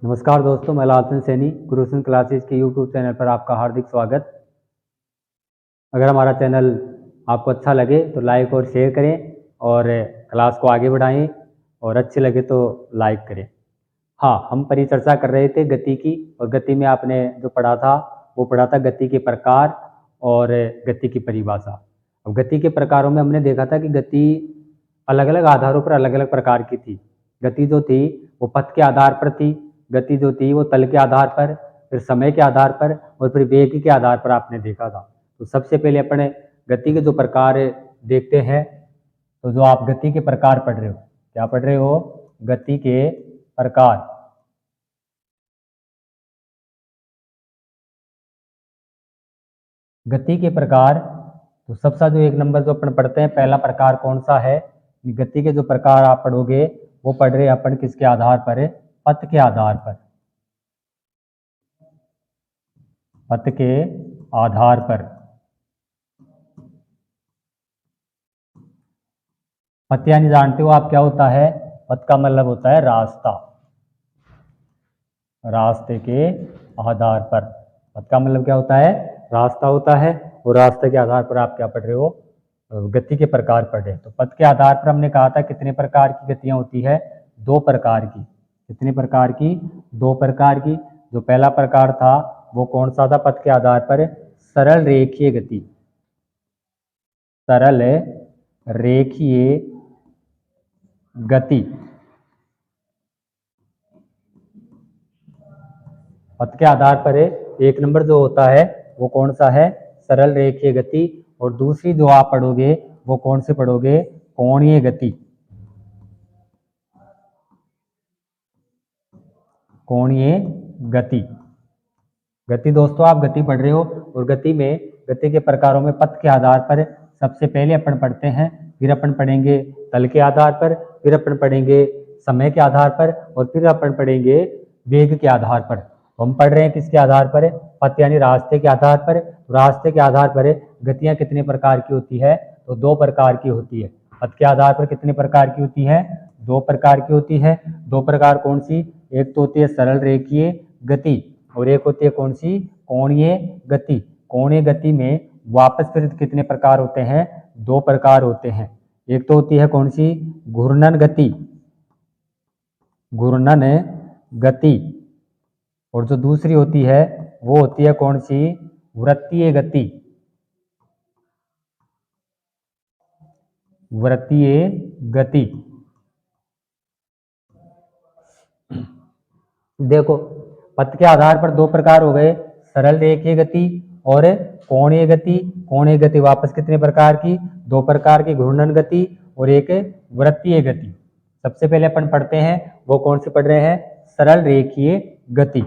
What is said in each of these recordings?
नमस्कार दोस्तों, मैं लालचंद सैनी गुरुसन क्लासेज के यूट्यूब चैनल पर आपका हार्दिक स्वागत। अगर हमारा चैनल आपको अच्छा लगे तो लाइक और शेयर करें और क्लास को आगे बढ़ाएं और अच्छे लगे तो लाइक करें। हाँ, हम परिचर्चा कर रहे थे गति की, और गति में आपने जो पढ़ा था वो पढ़ा था गति के प्रकार और गति की परिभाषा। अब गति के प्रकारों में हमने देखा था कि गति अलग अलग आधारों पर अलग अलग प्रकार की थी। गति जो थी वो पथ के आधार पर थी, गति जो थी वो तल के आधार पर, फिर समय के आधार पर और फिर वेग के आधार पर आपने देखा था। तो सबसे पहले अपने गति के जो प्रकार देखते हैं। तो जो आप गति के प्रकार पढ़ रहे हो, क्या पढ़ रहे हो? गति के प्रकार। गति के प्रकार, तो सबसे जो एक नंबर जो अपन पढ़ते हैं, पहला प्रकार कौन सा है? गति के जो प्रकार आप पढ़ोगे वो पढ़ रहे हैं अपन किसके आधार पर? पथ के आधार पर। पथ के आधार पर। पथ यानी जानते हो आप क्या होता है? पथ का मतलब होता है रास्ता। रास्ते के आधार पर। पथ का मतलब क्या होता है? रास्ता होता है, और रास्ते के आधार पर आप क्या पढ़ रहे हो? गति के प्रकार पढ़ रहे हैं। तो पथ के आधार पर हमने कहा था कितने प्रकार की गतियां होती है? दो प्रकार की। कितने प्रकार की? दो प्रकार की। जो पहला प्रकार था वो कौन सा था पथ के आधार पर? सरल रेखीय गति। सरल रेखीय गति। पथ के आधार पर एक नंबर जो होता है वो कौन सा है? सरल रेखीय गति। और दूसरी जो आप पढ़ोगे वो कौन से पढ़ोगे? कोणीय गति। कोणीय गति। गति दोस्तों, आप गति पढ़ रहे हो, और गति के प्रकारों में पथ के आधार पर सबसे पहले अपन पढ़ते हैं, फिर अपन पढ़ेंगे तल के आधार पर, फिर अपन पढ़ेंगे समय के आधार पर, और फिर अपन पढ़ेंगे वेग के आधार पर। हम पढ़ रहे हैं किसके आधार पर? पथ यानी रास्ते के आधार पर। रास्ते के आधार पर गतियां कितने प्रकार की होती है? तो दो प्रकार की होती है। पथ के आधार पर कितने प्रकार की होती है? दो प्रकार की होती है। दो प्रकार कौन सी? एक तो होती है सरल रेखीय गति, और एक होती है कौन सी? कोणीय गति। कोणीय गति में वापस फिर कितने प्रकार होते हैं? दो प्रकार होते हैं। एक तो होती है कौन सी? घूर्णन गति। घूर्णन गति। और जो दूसरी होती है वो होती है कौन सी? वृत्तीय गति। वृत्तीय गति। देखो, पथ के आधार पर दो प्रकार हो गए, सरल रेखीय गति और कोणीय गति। कोणीय गति वापस कितने प्रकार की? दो प्रकार की, घूर्णन गति और एक वृत्तीय गति। सबसे पहले अपन पढ़ते हैं वो कौन सी पढ़ रहे हैं? सरल रेखीय गति।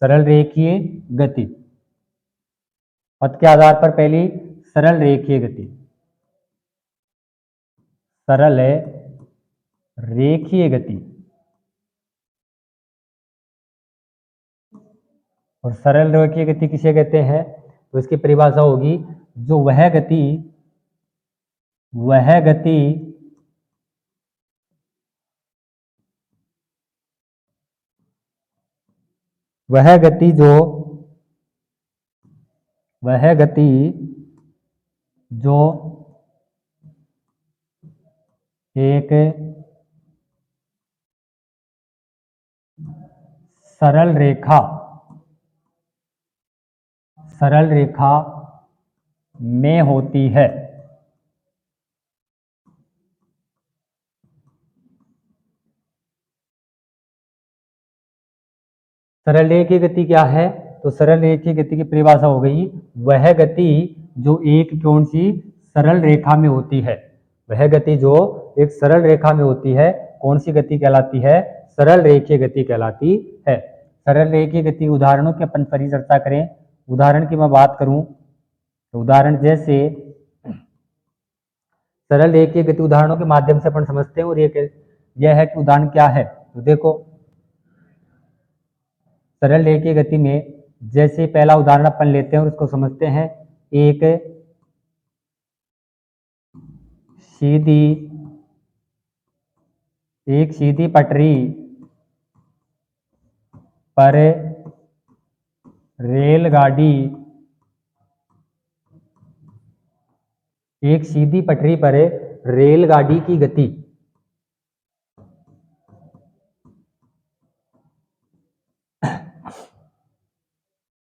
सरल रेखीय गति। पथ के आधार पर पहली सरल रेखीय गति। सरल रेखीय गति। और सरल रेखीय गति किसे कहते हैं? तो इसकी परिभाषा होगी जो वह गति वह गति वह गति जो वह गति जो एक सरल रेखा में होती है। सरल रेखीय गति क्या है? तो सरल रेखीय गति की परिभाषा हो गई वह गति जो एक कौन सी? सरल रेखा में होती है। वह गति जो एक सरल रेखा में होती है, कौन सी गति कहलाती है? सरल रेखीय गति कहलाती है। सरल रेखीय गति उदाहरणों की अपन परिचर्चा करें। उदाहरण की मैं बात करूं तो उदाहरण जैसे सरल रेखीय गति उदाहरणों के माध्यम से अपन समझते हैं, और यह है कि उदाहरण क्या है। तो देखो, सरल रेखीय गति में जैसे पहला उदाहरण अपन लेते हैं और उसको समझते हैं। एक सीधी एक सीधी पटरी पर रेलगाड़ी, एक सीधी पटरी पर रेलगाड़ी की गति,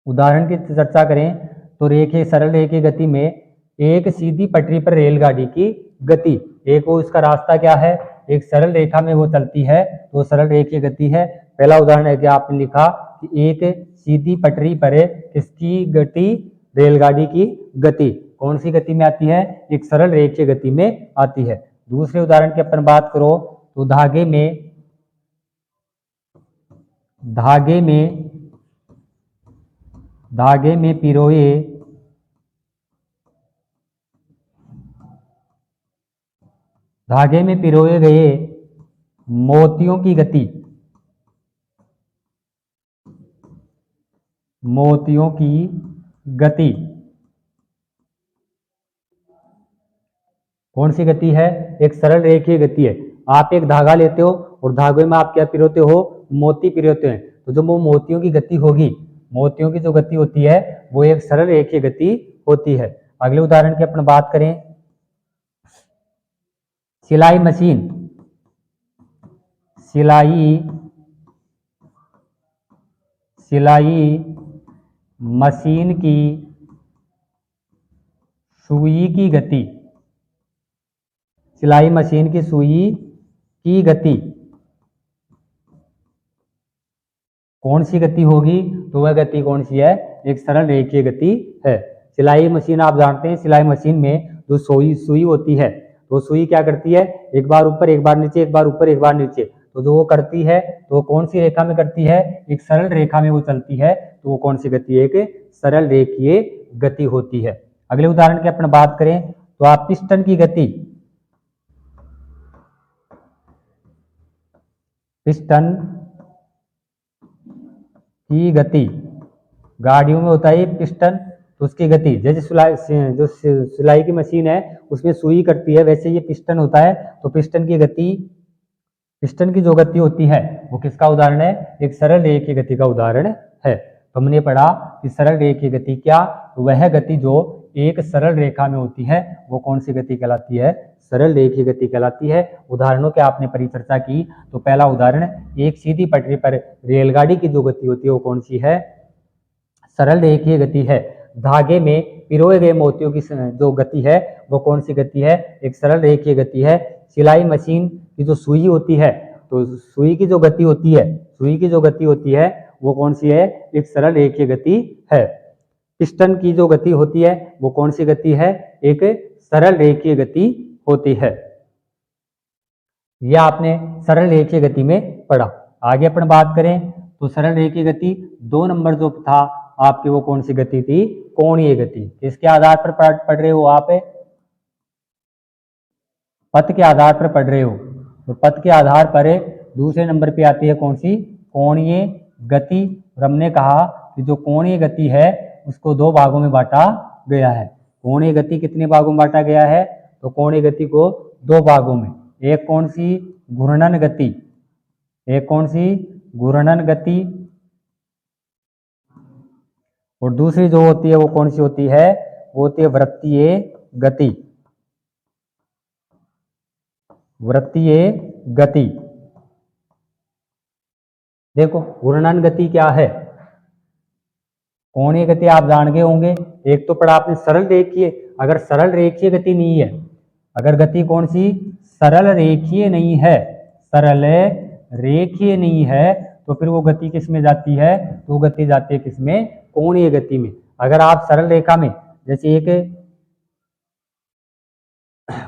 उदाहरण की चर्चा करें तो रेखीय सरल रेखीय गति में एक सीधी पटरी पर रेलगाड़ी की गति, एक वो इसका रास्ता क्या है, एक सरल रेखा में वो चलती है तो सरल रेखीय गति है। पहला उदाहरण है कि आपने लिखा कि एक सीधी पटरी पर किसकी गति, रेलगाड़ी की गति, कौन सी गति में आती है, एक सरल रेखीय गति में आती है। दूसरे उदाहरण की अपन बात करो तो धागे में पिरोए गए मोतियों की गति, कौन सी गति है, एक सरल रेखीय गति है। आप एक धागा लेते हो और धागे में आप क्या पिरोते हो, मोती पिरोते हैं, तो जो वो मोतियों की गति होगी, मोतियों की जो गति होती है वो एक सरल रेखीय गति होती है। अगले उदाहरण की अपन बात करें, सिलाई मशीन की सुई की गति, सिलाई मशीन की सुई की गति कौन सी गति होगी, तो वह गति कौन सी है, एक सरल रेखीय गति है। सिलाई मशीन आप जानते हैं, सिलाई मशीन में जो सुई होती है तो सुई क्या करती है, एक बार ऊपर एक बार नीचे, एक बार ऊपर एक बार नीचे, तो जो वो करती है तो कौन सी रेखा में करती है, एक सरल रेखा में वो चलती है, तो वो कौन सी गति है, एक सरल रेखीय गति होती है। अगले उदाहरण की अपन बात करें तो आप पिस्टन की गति, गाड़ियों में होता है पिस्टन, तो उसकी गति जैसे सिलाई की मशीन है उसमें सुई करती है, वैसे ये पिस्टन होता है, तो पिस्टन की जो गति होती है वो किसका उदाहरण है, एक सरल रेखीय गति का उदाहरण है। तो हमने पढ़ा कि सरल रेखीय गति क्या, वह गति जो एक सरल रेखा में होती है वो कौन सी गति कहलाती है, सरल रेखीय गति कहलाती है। उदाहरणों के आपने परिचर्चा की तो पहला उदाहरण, एक सीधी पटरी पर रेलगाड़ी की जो गति होती है वो कौन सी है, सरल रेखीय गति है। धागे में पिरोए गए मोतियों की जो गति है वो कौन सी गति है, एक सरल रेखीय गति है। सिलाई मशीन की जो सुई होती है तो सुई की जो गति होती है वो कौन सी है, एक सरल रेखीय गति है। पिस्टन की जो गति होती है वो कौन सी गति है, एक सरल रेखीय गति होती है। यह आपने सरल रेखीय गति में पढ़ा। आगे अपन बात करें तो सरल रेखीय गति 2 नंबर जो था आपकी वो कौन सी गति थी, कोणीय गति। किसके आधार पर पढ़ रहे हो आप, पथ के आधार पर पढ़ रहे हो, तो पथ के आधार पर दूसरे नंबर पे आती है कौन सी, कोणीय गति। और हमने कहा कि जो कोणीय गति है उसको 2 भागों में बांटा गया है। कोणीय गति कितने भागों में बांटा गया है, तो कोणीय गति को 2 भागों में, एक कौन सी, घूर्णन गति, और दूसरी जो होती है वो कौन सी होती है, वो होती है वृत्तीय गति। देखो घूर्णन गति क्या है, कोणीय गति आप जान गए होंगे, एक तो पढ़ा आपने सरल रेखीय, अगर सरल रेखीय गति नहीं है, अगर गति कौन सी, सरल रेखीय नहीं है तो फिर वो गति किस में जाती है, तो वो गति जाती है किसमें, कोणीय गति में। अगर आप सरल रेखा में, जैसे एक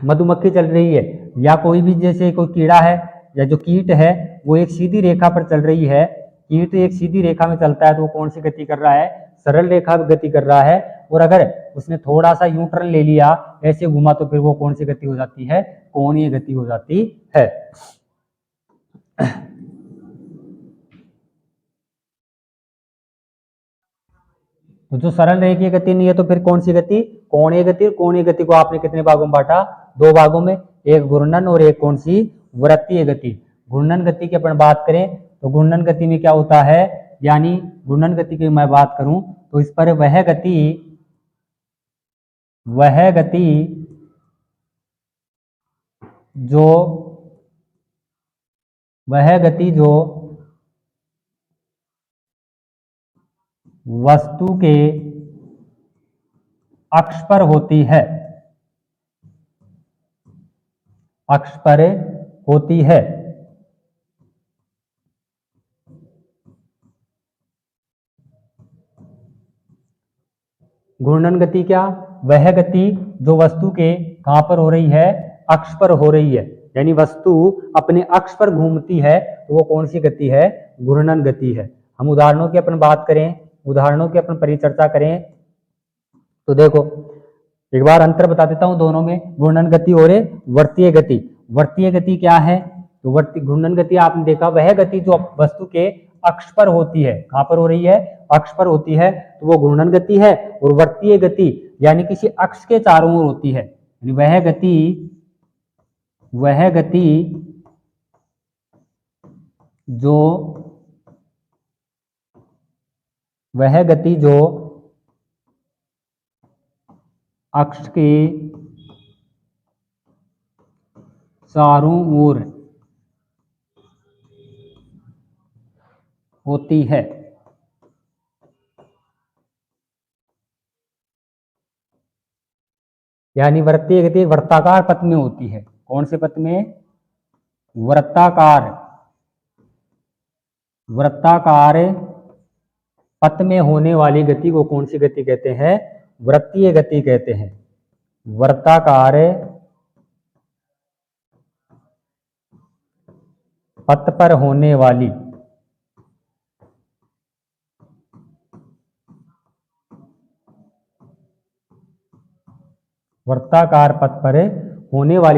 मधुमक्खी चल रही है या कोई भी जैसे कोई कीड़ा है या जो कीट है वो एक सीधी रेखा पर चल रही है, कीट एक सीधी रेखा में चलता है तो वो कौन सी गति कर रहा है, सरल रेखा गति कर रहा है। और अगर उसने थोड़ा सा यू टर्न ले लिया, ऐसे घुमा, तो फिर वो कौन सी गति हो जाती है, कोणीय गति हो जाती है। तो जो सरल रेखीय गति नहीं है तो फिर कौन सी गति, कोणीय गति। कोणीय गति को आपने कितने भागों में बांटा, 2 भागों में, एक घूर्णन और एक कौन सी, वृत्तीय गति। घूर्णन गति की अपन बात करें तो घूर्णन गति में क्या होता है, यानी घूर्णन गति की मैं बात करूं तो इस पर वह गति जो वस्तु के अक्ष पर होती है, घूर्णन गति क्या? वह गति जो वस्तु के कहां पर हो रही है? अक्ष पर हो रही है, यानी वस्तु अपने अक्ष पर घूमती है तो वो कौन सी गति है? घूर्णन गति है। हम उदाहरणों की अपन बात करें, उदाहरणों की अपन परिचर्चा करें तो देखो एक बार अंतर बता देता हूं दोनों में, घूर्णन गति और वर्तीय गति। वर्तीय गति क्या है? तो घूर्णन गति आपने देखा वह गति जो वस्तु के अक्ष पर होती है, कहां पर हो रही है? अक्ष पर होती है, तो वो घूर्णन गति है। और वर्तीय गति यानी किसी अक्ष के चारों ओर होती है, यानी वह गति जो अक्ष के चारों ओर होती है। यानी वर्तीय गति वर्ताकार पथ में होती है। कौन से पथ में? वृत्ताकार पथ में होने वाली गति को कौन सी गति कहते हैं? वृत्तीय गति कहते हैं। वृत्ताकार पथ पर होने वाली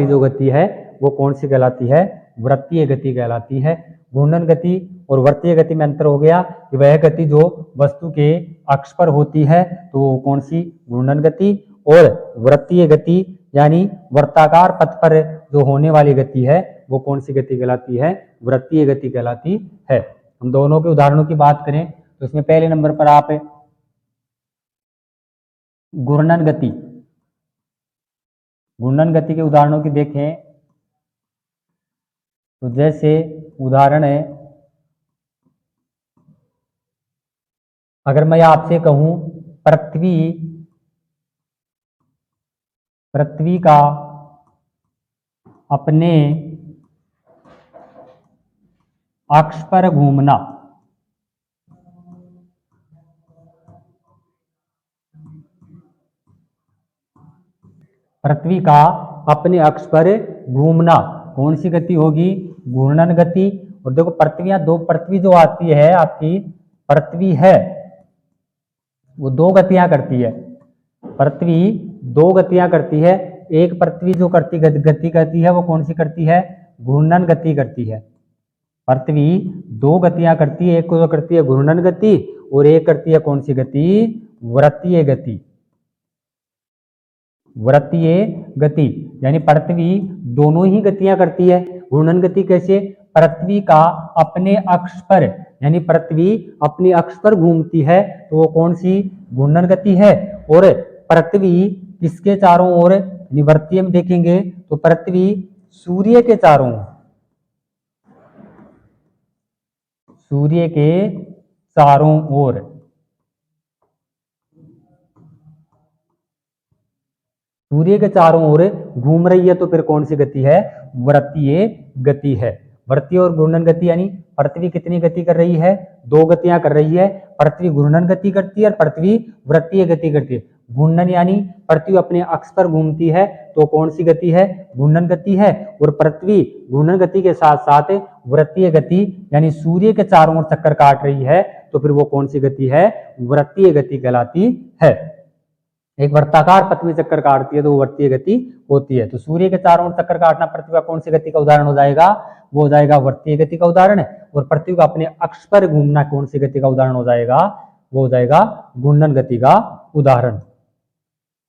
जो गति है वो कौन सी कहलाती है? वृत्तीय गति कहलाती है। घूर्णन गति और वर्तीय गति में अंतर हो गया कि वह गति जो वस्तु के अक्ष पर होती है तो वो कौन सी? घूर्णन गति। और वृत्तीय गति यानी वर्ताकार पथ पर जो होने वाली गति है वो कौन सी गति कहलाती है? वृत्तीय गति कहलाती है। हम दोनों के उदाहरणों की बात करें तो इसमें पहले नंबर पर आप घूर्णन गति के उदाहरणों की देखें तो जैसे उदाहरण है, अगर मैं आपसे कहूं पृथ्वी का अपने अक्ष पर घूमना, पृथ्वी का अपने अक्ष पर घूमना कौन सी गति होगी? घूर्णन गति। और देखो पृथ्वी जो आती है आपकी पृथ्वी है वो दो गतियां करती है। पृथ्वी दो गतियां करती है। एक पृथ्वी जो गति करती है वो कौन सी करती है? घूर्णन गति करती है। पृथ्वी दो गतियां करती है, एक को करती है घूर्णन गति और एक करती है कौन सी गति? वृत्तीय गति। वृत्तीय गति यानी पृथ्वी दोनों ही गतियां करती है। घूर्णन गति कैसे? पृथ्वी का अपने अक्ष पर, यानी पृथ्वी अपने अक्ष पर घूमती है तो वो कौन सी? घूर्णन गति है। और पृथ्वी किसके चारों ओर? यानी वृत्तीय में देखेंगे तो पृथ्वी सूर्य के चारों ओर, सूर्य के चारों ओर घूम रही है तो फिर कौन सी गति है? वृत्तीय गति है। वृत्तीय और घूर्णन गति यानी पृथ्वी कितनी गति कर रही है? दो गतियां कर रही है। पृथ्वी घूर्णन गति करती है और पृथ्वी वृत्तीय गति करती है। घूर्णन यानी पृथ्वी अपने अक्ष पर घूमती है तो कौन सी गति है? घूर्णन गति है। और पृथ्वी घूर्णन गति के साथ साथ वृत्तीय गति यानी सूर्य के चारों ओर चक्कर काट रही है तो फिर वो कौन सी गति है? वृत्तीय गति कहलाती है। एक वर्ताकार पथ में चक्कर काटती है तो वो वृत्तीय गति होती है। तो सूर्य के चारों ओर चक्कर काटना पृथ्वी का कौन सी गति का उदाहरण हो जाएगा? वो हो जाएगा वृत्तीय गति का उदाहरण। और पृथ्वी का अपने अक्ष पर घूमना कौन सी गति का उदाहरण हो जाएगा? वो हो जाएगा घूर्णन गति का उदाहरण।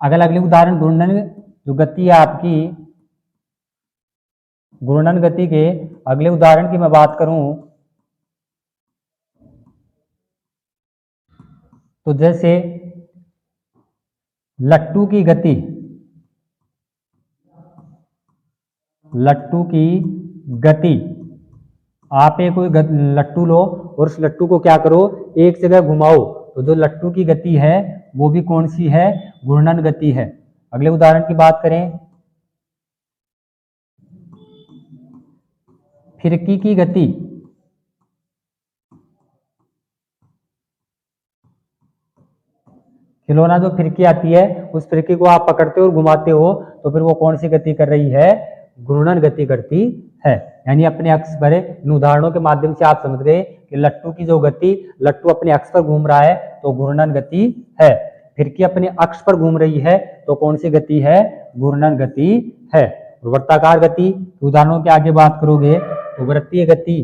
अगले उदाहरण घूर्णन जो गति है आपकी, घूर्णन गति के अगले उदाहरण की मैं बात करूं तो जैसे लट्टू की गति, लट्टू की गति, आप एक कोई लट्टू लो और उस लट्टू को क्या करो, एक जगह घुमाओ, तो जो लट्टू की गति है वो भी कौन सी है, घूर्णन गति है। अगले उदाहरण की बात करें, फिरकी की गति, खिलौना जो फिरकी आती है उस फिरकी को आप पकड़ते हो और घुमाते हो, तो फिर वो कौन सी गति कर रही है, घूर्णन गति करती है। यानी अपने अक्ष पर, इन उदाहरणों के माध्यम से आप समझ गए कि लट्टू की जो गति, लट्टू अपने अक्ष पर घूम रहा है तो घूर्णन गति है, फिरकी अपने अक्ष पर घूम रही है तो कौन सी गति है, घूर्णन गति है। और वृत्ताकार गति उदाहरणों के आगे बात करोगे तो वृत्तीय गति,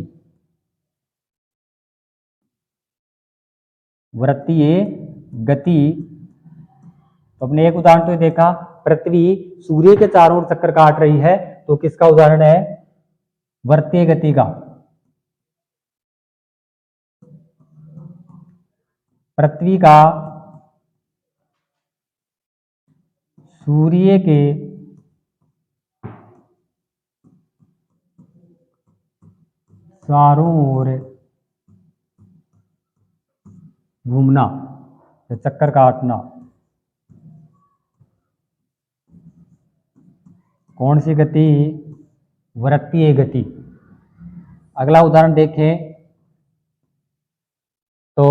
वृत्तीय गति, तो अपने एक उदाहरण तो देखा, पृथ्वी सूर्य के चारों ओर चक्कर काट रही है, तो किसका उदाहरण है, वृत्तीय गति का। पृथ्वी का सूर्य के चारों ओर घूमना या चक्कर काटना, कौन सी गति, वृत्तीय गति। अगला उदाहरण देखें तो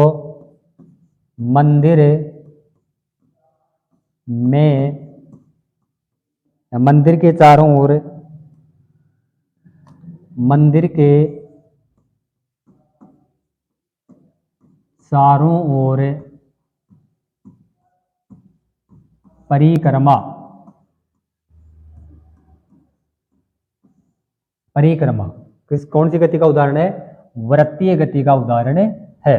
मंदिर में, मंदिर के चारों ओर, मंदिर के चारों ओर परिक्रमा, परिक्रमा किस, कौन सी गति का उदाहरण है, वृत्तीय गति का उदाहरण है।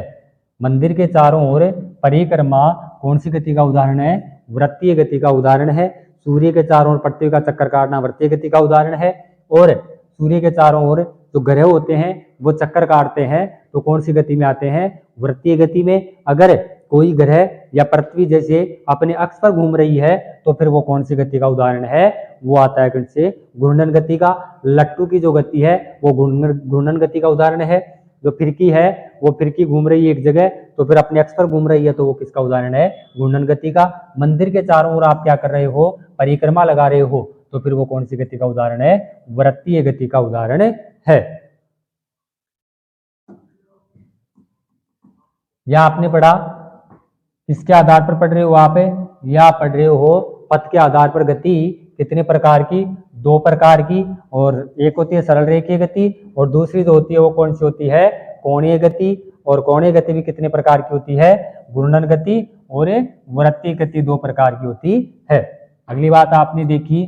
मंदिर के चारों ओर परिक्रमा कौन सी गति का उदाहरण है, वृत्तीय गति का उदाहरण है। सूर्य के चारों ओर पृथ्वी का चक्कर काटना वृत्तीय गति का उदाहरण है, और सूर्य के चारों ओर जो ग्रह होते हैं वो चक्कर काटते हैं तो कौन सी गति में आते हैं, वृत्तीय गति में। अगर कोई ग्रह या पृथ्वी जैसे अपने अक्ष पर घूम रही है तो फिर वो कौन सी गति का उदाहरण है, वो आता है कौन से, घूर्णन गति का। लट्टू की जो गति है वो घूर्णन गति का उदाहरण है। जो फिरकी है वो फिरकी घूम रही है एक जगह तो फिर अपने अक्ष पर घूम रही है तो वो किसका उदाहरण है, घूर्णन गति का। मंदिर के चारों ओर आप क्या कर रहे हो, परिक्रमा लगा रहे हो तो फिर वो कौन सी गति का उदाहरण है, वृत्तीय गति का उदाहरण है। यह आपने पढ़ा, किसके आधार पर पढ़ रहे हो आप, या पढ़ रहे हो पथ के आधार पर गति कितने प्रकार की, दो प्रकार की, और एक होती है सरल रेखीय गति और दूसरी जो होती है वो कौन सी होती है, कोणीय गति। और कोणीय गति भी कितने प्रकार की होती है, घूर्णन गति और वृत्तीय गति, दो प्रकार की होती है। अगली बात आपने देखी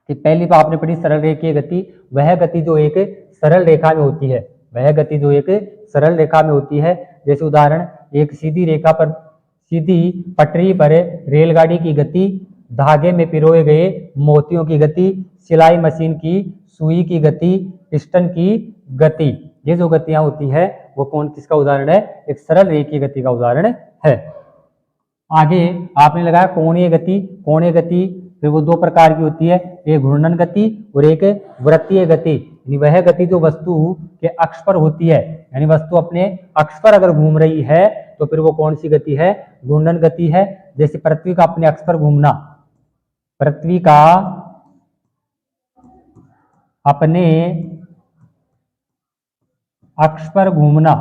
कि पहली बात आपने पढ़ी सरल रेखीय गति, वह गति जो एक सरल रेखा में होती है, वह गति जो एक सरल रेखा में होती है। जैसे उदाहरण, एक सीधी रेखा पर, सीधी पटरी पर रेलगाड़ी की गति, धागे में पिरोए गए मोतियों की गति, सिलाई मशीन की सुई की गति, पिस्टन की गति, ये जो गतियां होती है वो कौन किसका उदाहरण है, एक सरल रेखीय गति का उदाहरण है। आगे आपने लगाया कोणीय गति। कोणीय गति फिर वो दो प्रकार की होती है, एक घूर्णन गति और एक वृत्तीय गति। वह गति जो वस्तु के अक्ष पर होती है, यानी वस्तु अपने अक्ष पर अगर घूम रही है तो फिर वो कौन सी गति है, घूर्णन गति है। जैसे पृथ्वी का अपने अक्ष पर घूमना, पृथ्वी का अपने अक्ष पर घूमना,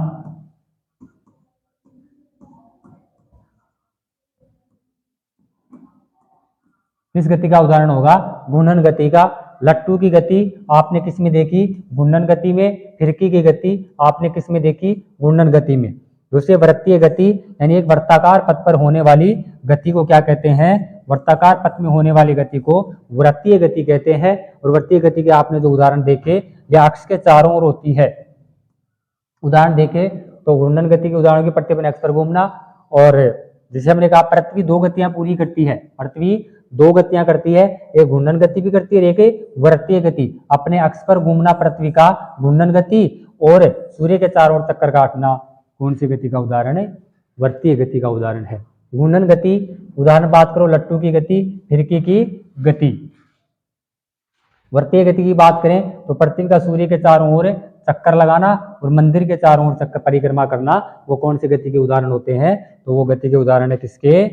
किस गति का उदाहरण होगा, घूर्णन गति का। लट्टू की गति आपने किस में देखी, घूर्णन गति में। फिरकी की गति आपने किस में देखी, घूर्णन गति में। दूसरे वृत्तीय गति, यानी एक वृत्ताकार पथ पर होने वाली गति को क्या कहते हैं, वृत्ताकार पथ में होने वाली गति को वृत्तीय गति कहते हैं। और वृत्तीय गति के आपने जो उदाहरण देखे, यह अक्ष के चारों ओर होती है। उदाहरण देखे तो घूर्णन गति के उदाहरण की पट्टी पर अक्ष पर घूमना, और जैसे हमने कहा पृथ्वी दो गतियां पूरी करती है, पृथ्वी दो गतियां करती है, एक घूर्णन गति भी करती है और एक वृत्तीय गति। अपने अक्ष पर घूमना पृथ्वी का घूर्णन गति, और सूर्य के चारों ओर चक्कर काटना कौन सी गति का उदाहरण है, वर्तीय गति का उदाहरण है। घूर्णन गति, उदाहरण बात करो लट्टू की गति, फिरकी की गति। वर्तीय गति की बात करें तो पृथ्वी का सूर्य के चारों ओर चक्कर लगाना और मंदिर के चारों ओर चक्कर परिक्रमा करना, वो कौन सी गति के उदाहरण होते हैं? तो वो गति के उदाहरण है किसके?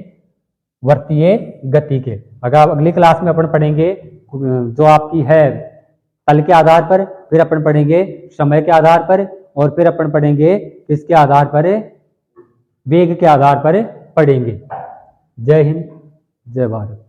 वर्तीय गति के। अगर अगली क्लास में अपन पढ़ेंगे जो आपकी है तल के आधार पर, फिर अपन पढ़ेंगे समय के आधार पर, और फिर अपन पढ़ेंगे किसके आधार पर? वेग के आधार पर पढ़ेंगे। जय हिंद, जय भारत।